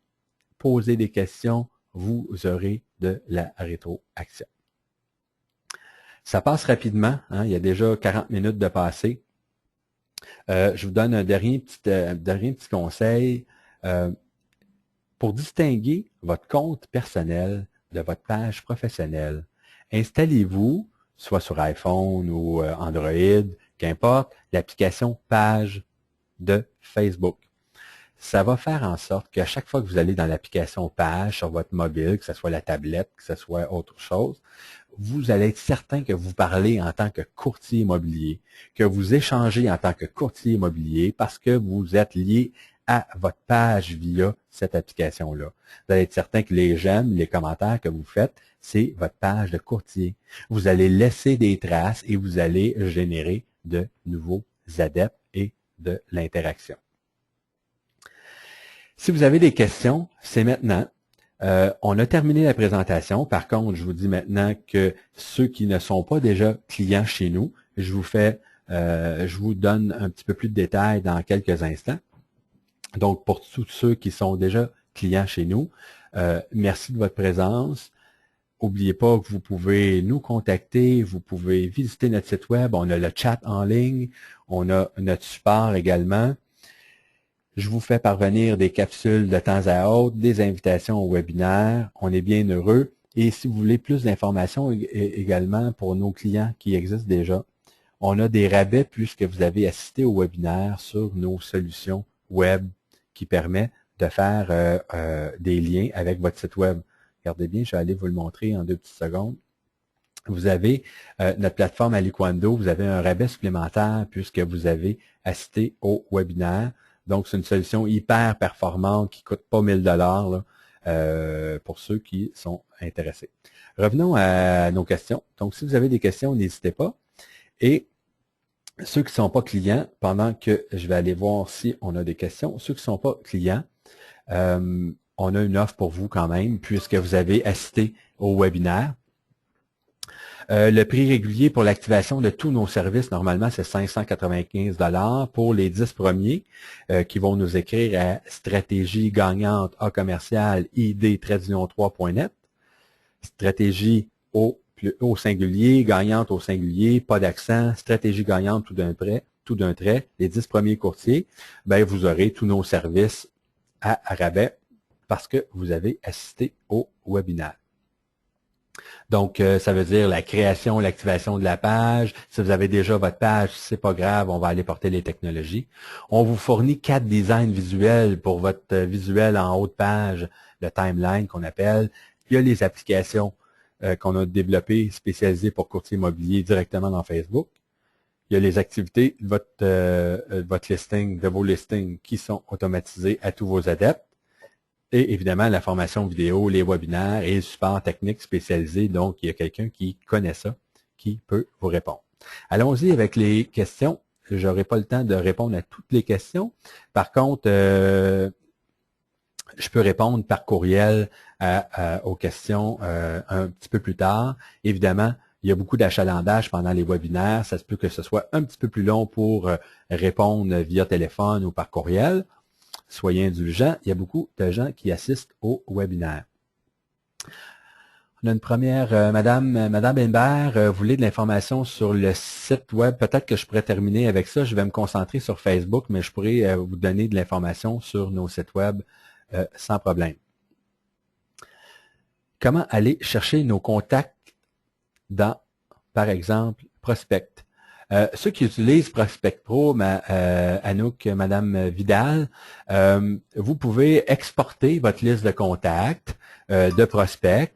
posez des questions, vous aurez de la rétroaction. Ça passe rapidement, hein, il y a déjà 40 minutes de passé. Je vous donne un dernier petit conseil. Pour distinguer votre compte personnel de votre page professionnelle, installez-vous, soit sur iPhone ou Android, qu'importe, l'application Page de Facebook. Ça va faire en sorte qu'à chaque fois que vous allez dans l'application Page sur votre mobile, que ce soit la tablette, que ce soit autre chose, vous allez être certain que vous parlez en tant que courtier immobilier, que vous échangez en tant que courtier immobilier parce que vous êtes lié à votre page via cette application-là. Vous allez être certain que les j'aime, les commentaires que vous faites, c'est votre page de courtier. Vous allez laisser des traces et vous allez générer de nouveaux adeptes et de l'interaction. Si vous avez des questions, c'est maintenant. On a terminé la présentation. Par contre, je vous dis maintenant que ceux qui ne sont pas déjà clients chez nous, je vous donne un petit peu plus de détails dans quelques instants. Donc, pour tous ceux qui sont déjà clients chez nous, merci de votre présence. N'oubliez pas que vous pouvez nous contacter, vous pouvez visiter notre site web, on a le chat en ligne, on a notre support également. Je vous fais parvenir des capsules de temps à autre, des invitations au webinaire. On est bien heureux. Et si vous voulez plus d'informations également pour nos clients qui existent déjà, on a des rabais puisque vous avez assisté au webinaire sur nos solutions web qui permet de faire des liens avec votre site web. Regardez bien, je vais aller vous le montrer en 2 petites secondes. Vous avez notre plateforme Aliquando, vous avez un rabais supplémentaire puisque vous avez assisté au webinaire. Donc, c'est une solution hyper performante qui ne coûte pas 1000 $ pour ceux qui sont intéressés. Revenons à nos questions. Donc, si vous avez des questions, n'hésitez pas. Et ceux qui ne sont pas clients, pendant que je vais aller voir si on a des questions, ceux qui ne sont pas clients, on a une offre pour vous quand même, puisque vous avez assisté au webinaire. Le prix régulier pour l'activation de tous nos services, normalement, c'est 595 $ pour les 10 premiers qui vont nous écrire à stratégie gagnante à commercial id-3.net. Stratégie au singulier, gagnante au singulier, pas d'accent, stratégie gagnante tout d'un trait, les 10 premiers courtiers, ben, vous aurez tous nos services à rabais parce que vous avez assisté au webinaire. Donc, ça veut dire la création, l'activation de la page. Si vous avez déjà votre page, c'est pas grave, on va aller porter les technologies. On vous fournit 4 designs visuels pour votre visuel en haut de page, le timeline qu'on appelle. Il y a les applications qu'on a développées spécialisées pour courtier immobilier directement dans Facebook. Il y a les activités de votre listing, de vos listings qui sont automatisés à tous vos adeptes. Et évidemment, la formation vidéo, les webinaires et le support technique spécialisé. Donc, il y a quelqu'un qui connaît ça, qui peut vous répondre. Allons-y avec les questions. Je n'aurai pas le temps de répondre à toutes les questions. Par contre, Je peux répondre par courriel aux questions un petit peu plus tard. Évidemment, il y a beaucoup d'achalandage pendant les webinaires. Ça se peut que ce soit un petit peu plus long pour répondre via téléphone ou par courriel. Soyez indulgents. Il y a beaucoup de gens qui assistent au webinaire. On a une première, Madame Imbert, vous voulez de l'information sur le site web. Peut-être que je pourrais terminer avec ça. Je vais me concentrer sur Facebook, mais je pourrais vous donner de l'information sur nos sites web sans problème. Comment aller chercher nos contacts dans, par exemple, Prospect? Ceux qui utilisent Prospect Pro, Anouk, Madame Vidal, vous pouvez exporter votre liste de contacts de prospects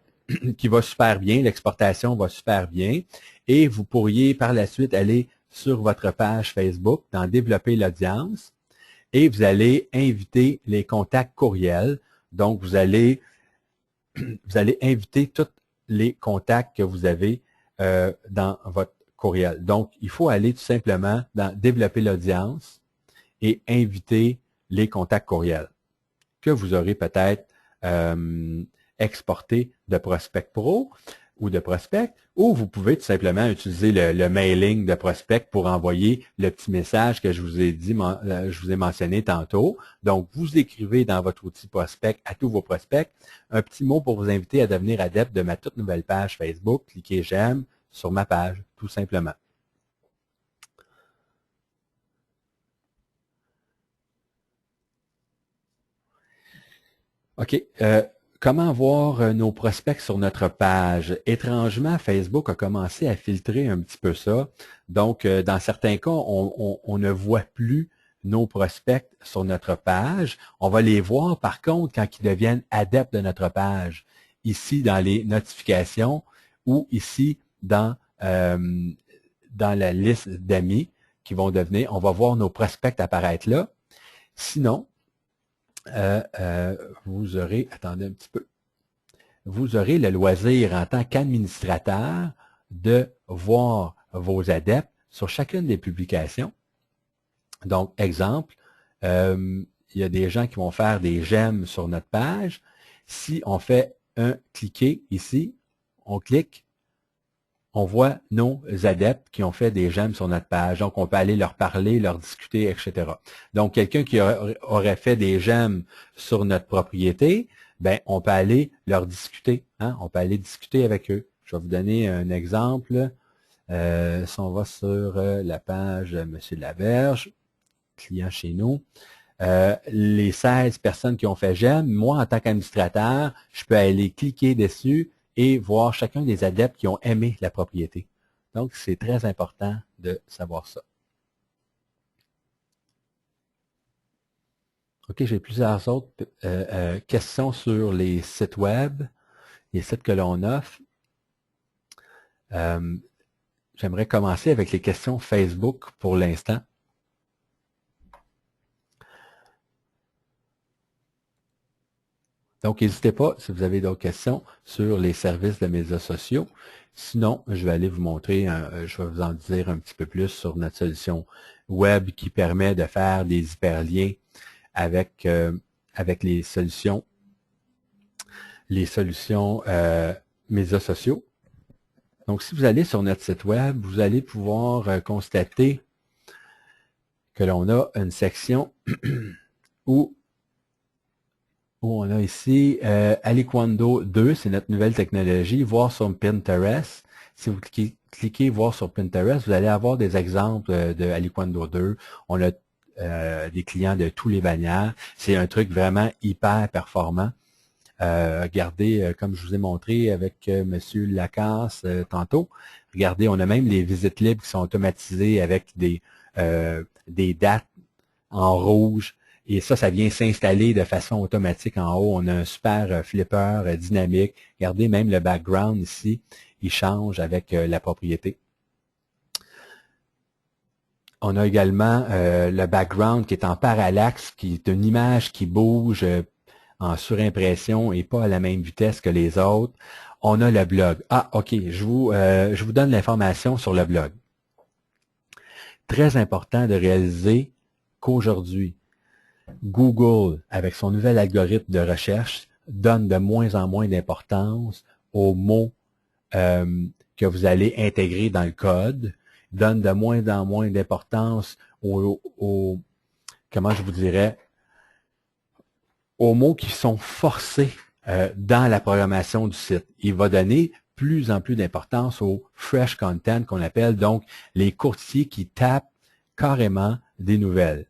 qui va super bien, l'exportation va super bien, et vous pourriez par la suite aller sur votre page Facebook dans Développer l'audience, et vous allez inviter les contacts courriels. Donc, vous allez inviter tous les contacts que vous avez dans votre courriel. Donc, il faut aller tout simplement dans Développer l'audience et inviter les contacts courriels que vous aurez peut-être exporté de Prospect Pro ou de Prospect, ou vous pouvez tout simplement utiliser le mailing de Prospect pour envoyer le petit message que je vous ai dit, je vous ai mentionné tantôt. Donc, vous écrivez dans votre outil Prospect à tous vos prospects un petit mot pour vous inviter à devenir adepte de ma toute nouvelle page Facebook. Cliquez j'aime sur ma page, tout simplement. OK. Comment voir nos prospects sur notre page? Étrangement, Facebook a commencé à filtrer un petit peu ça. Donc, dans certains cas, on ne voit plus nos prospects sur notre page. On va les voir, par contre, quand ils deviennent adeptes de notre page. Ici, dans les notifications ou ici, dans la liste d'amis qui vont devenir, on va voir nos prospects apparaître là. Sinon, vous aurez, attendez un petit peu, vous aurez le loisir en tant qu'administrateur de voir vos adeptes sur chacune des publications. Donc, exemple, il y a des gens qui vont faire des j'aime sur notre page. Si on fait un cliquer ici, on clique, on voit nos adeptes qui ont fait des j'aime sur notre page. Donc, on peut aller leur parler, leur discuter, etc. Donc, quelqu'un qui aurait fait des j'aime sur notre propriété, ben, on peut aller leur discuter. Hein? On peut aller discuter avec eux. Je vais vous donner un exemple. Si on va sur la page Monsieur Laberge, client chez nous, les 16 personnes qui ont fait j'aime, moi, en tant qu'administrateur, je peux aller cliquer dessus et voir chacun des adeptes qui ont aimé la propriété. Donc, c'est très important de savoir ça. OK, j'ai plusieurs autres questions sur les sites web, les sites que l'on offre. J'aimerais commencer avec les questions Facebook pour l'instant. Donc, n'hésitez pas si vous avez d'autres questions sur les services de médias sociaux. Sinon, je vais aller vous montrer, je vais vous en dire un petit peu plus sur notre solution web qui permet de faire des hyperliens avec les solutions médias sociaux. Donc, si vous allez sur notre site web, vous allez pouvoir constater que l'on a une section où on a ici Aliquando 2, c'est notre nouvelle technologie, voir sur Pinterest. Si vous cliquez voir sur Pinterest, vous allez avoir des exemples de Aliquando 2. On a des clients de tous les bannières. C'est un truc vraiment hyper performant. Regardez, comme je vous ai montré avec M. Lacasse tantôt, regardez, on a même les visites libres qui sont automatisées avec des dates en rouge. Et ça vient s'installer de façon automatique en haut. On a un super flipper dynamique. Regardez, même le background ici, il change avec la propriété. On a également le background qui est en parallaxe, qui est une image qui bouge en surimpression et pas à la même vitesse que les autres. On a le blog. Ah, OK, je vous donne l'information sur le blog. Très important de réaliser qu'aujourd'hui, Google, avec son nouvel algorithme de recherche, donne de moins en moins d'importance aux mots que vous allez intégrer dans le code, donne de moins en moins d'importance comment je vous dirais, aux mots qui sont forcés dans la programmation du site. Il va donner plus en plus d'importance au fresh content qu'on appelle, donc les courtiers qui tapent carrément des nouvelles.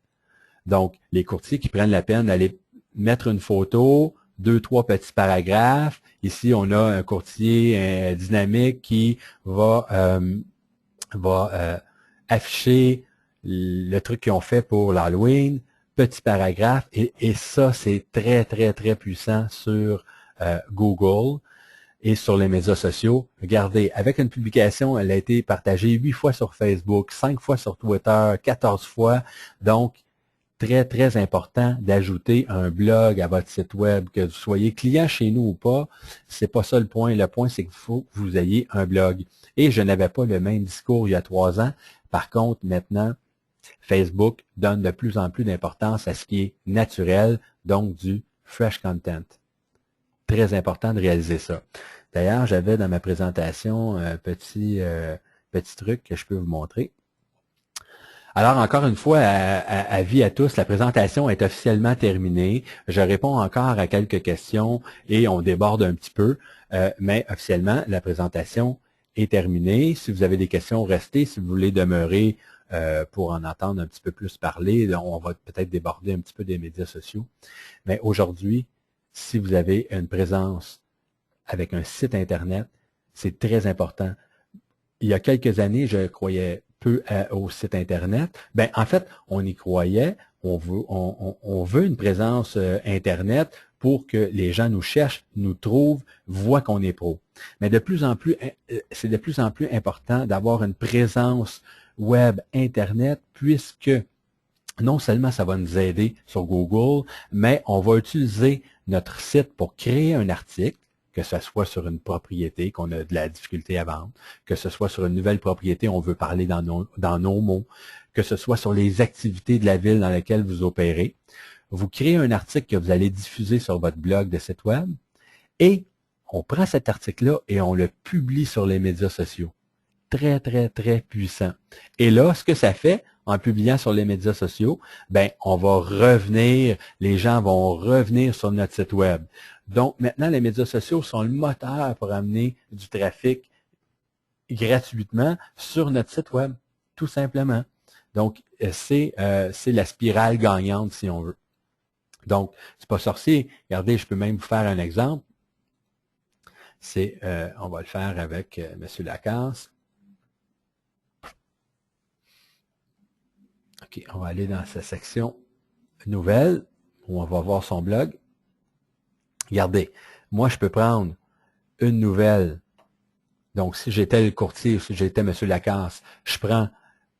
Donc, les courtiers qui prennent la peine d'aller mettre une photo, 2-3 petits paragraphes. Ici, on a un courtier dynamique qui va afficher le truc qu'ils ont fait pour l'Halloween, petit paragraphe, et ça, c'est très, très, très puissant sur Google et sur les médias sociaux. Regardez, avec une publication, elle a été partagée 8 fois sur Facebook, 5 fois sur Twitter, 14 fois. Donc, très, très important d'ajouter un blog à votre site web, que vous soyez client chez nous ou pas. C'est pas ça le point. Le point, c'est qu'il faut que vous ayez un blog. Et je n'avais pas le même discours il y a 3 ans. Par contre, maintenant, Facebook donne de plus en plus d'importance à ce qui est naturel, donc du fresh content. Très important de réaliser ça. D'ailleurs, j'avais dans ma présentation un petit truc que je peux vous montrer. Alors, encore une fois, avis à tous, la présentation est officiellement terminée. Je réponds encore à quelques questions et on déborde un petit peu, mais officiellement, la présentation est terminée. Si vous avez des questions, restez. Si vous voulez demeurer pour en entendre un petit peu plus parler, on va peut-être déborder un petit peu des médias sociaux. Mais aujourd'hui, si vous avez une présence avec un site Internet, c'est très important. Il y a quelques années, je croyais peu au site Internet. Ben, en fait, on y croyait. On veut une présence Internet pour que les gens nous cherchent, nous trouvent, voient qu'on est pro. Mais de plus en plus, c'est de plus en plus important d'avoir une présence web Internet, puisque non seulement ça va nous aider sur Google, mais on va utiliser notre site pour créer un article, que ce soit sur une propriété qu'on a de la difficulté à vendre, que ce soit sur une nouvelle propriété, on veut parler dans nos mots, que ce soit sur les activités de la ville dans laquelle vous opérez. Vous créez un article que vous allez diffuser sur votre blog de site web et on prend cet article-là et on le publie sur les médias sociaux. Très, très, très puissant. Et là, ce que ça fait, en publiant sur les médias sociaux, ben, on va revenir, les gens vont revenir sur notre site web. Donc, maintenant, les médias sociaux sont le moteur pour amener du trafic gratuitement sur notre site web, tout simplement. Donc, c'est la spirale gagnante, si on veut. Donc, c'est pas sorcier. Regardez, je peux même vous faire un exemple. On va le faire avec M. Lacasse. OK, on va aller dans sa section nouvelles, où on va voir son blog. Regardez, moi, je peux prendre une nouvelle. Donc, si j'étais le courtier, si j'étais M. Lacasse, je prends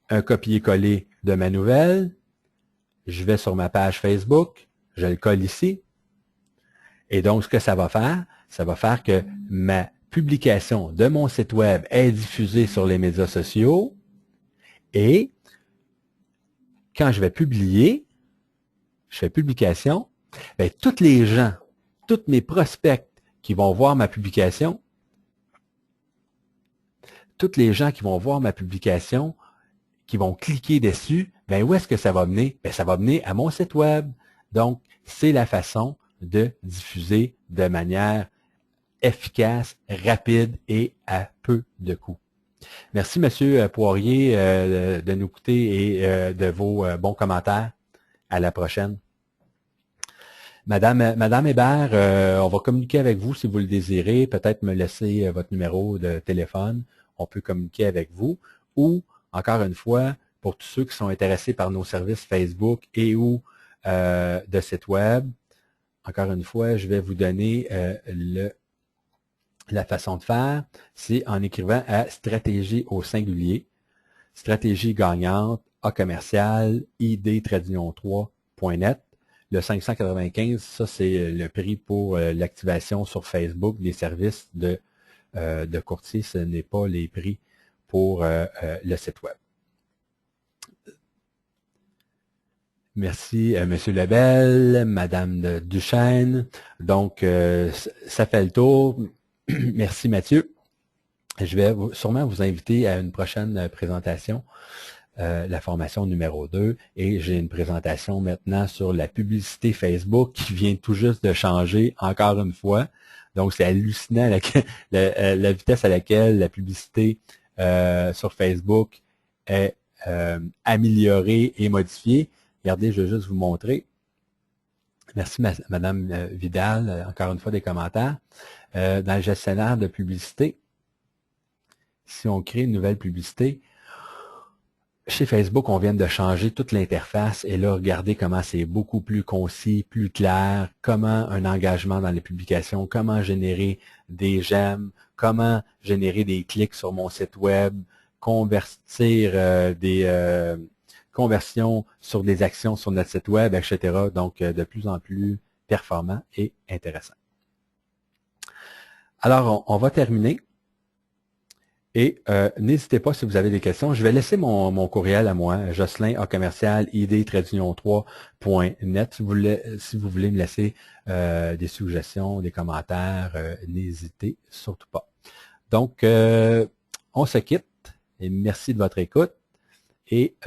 un copier-coller de ma nouvelle, je vais sur ma page Facebook, je le colle ici, et donc, ce que ça va faire que ma publication de mon site web est diffusée sur les médias sociaux, et quand je vais publier, je fais publication, bien, tous les gens, tous mes prospects qui vont voir ma publication, tous les gens qui vont voir ma publication, qui vont cliquer dessus, bien, où est-ce que ça va mener? Bien, ça va mener à mon site web. Donc, c'est la façon de diffuser de manière efficace, rapide et à peu de coûts. Merci, M. Poirier, de nous écouter et de vos bons commentaires. À la prochaine. Madame Hébert, on va communiquer avec vous si vous le désirez. Peut-être me laisser votre numéro de téléphone. On peut communiquer avec vous. Ou, encore une fois, pour tous ceux qui sont intéressés par nos services Facebook et ou de site web, encore une fois, je vais vous donner la façon de faire. C'est en écrivant à stratégie au singulier, stratégie gagnante, A commercial, id-3.net. Le 595, ça c'est le prix pour l'activation sur Facebook des services de courtier. Ce n'est pas les prix pour le site web. Merci, Monsieur Lebel, Madame Duchesne. Donc, ça fait le tour. Merci, Mathieu. Je vais sûrement vous inviter à une prochaine présentation, la formation numéro 2. Et j'ai une présentation maintenant sur la publicité Facebook qui vient tout juste de changer encore une fois. Donc, c'est hallucinant la vitesse à laquelle la publicité sur Facebook est améliorée et modifiée. Regardez, je vais juste vous montrer. Merci, Madame Vidal, encore une fois des commentaires. Dans le gestionnaire de publicité, si on crée une nouvelle publicité, chez Facebook, on vient de changer toute l'interface et là, regardez comment c'est beaucoup plus concis, plus clair, comment un engagement dans les publications, comment générer des j'aime, comment générer des clics sur mon site web, convertir des conversions sur des actions sur notre site web, etc. Donc, de plus en plus performant et intéressant. Alors, on va terminer. Et n'hésitez pas si vous avez des questions. Je vais laisser mon courriel à moi, jocelyn@id-3 .net. Si vous voulez me laisser des suggestions, des commentaires, n'hésitez surtout pas. Donc, on se quitte et merci de votre écoute et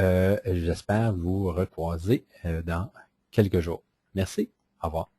j'espère vous recroiser dans quelques jours. Merci. Au revoir.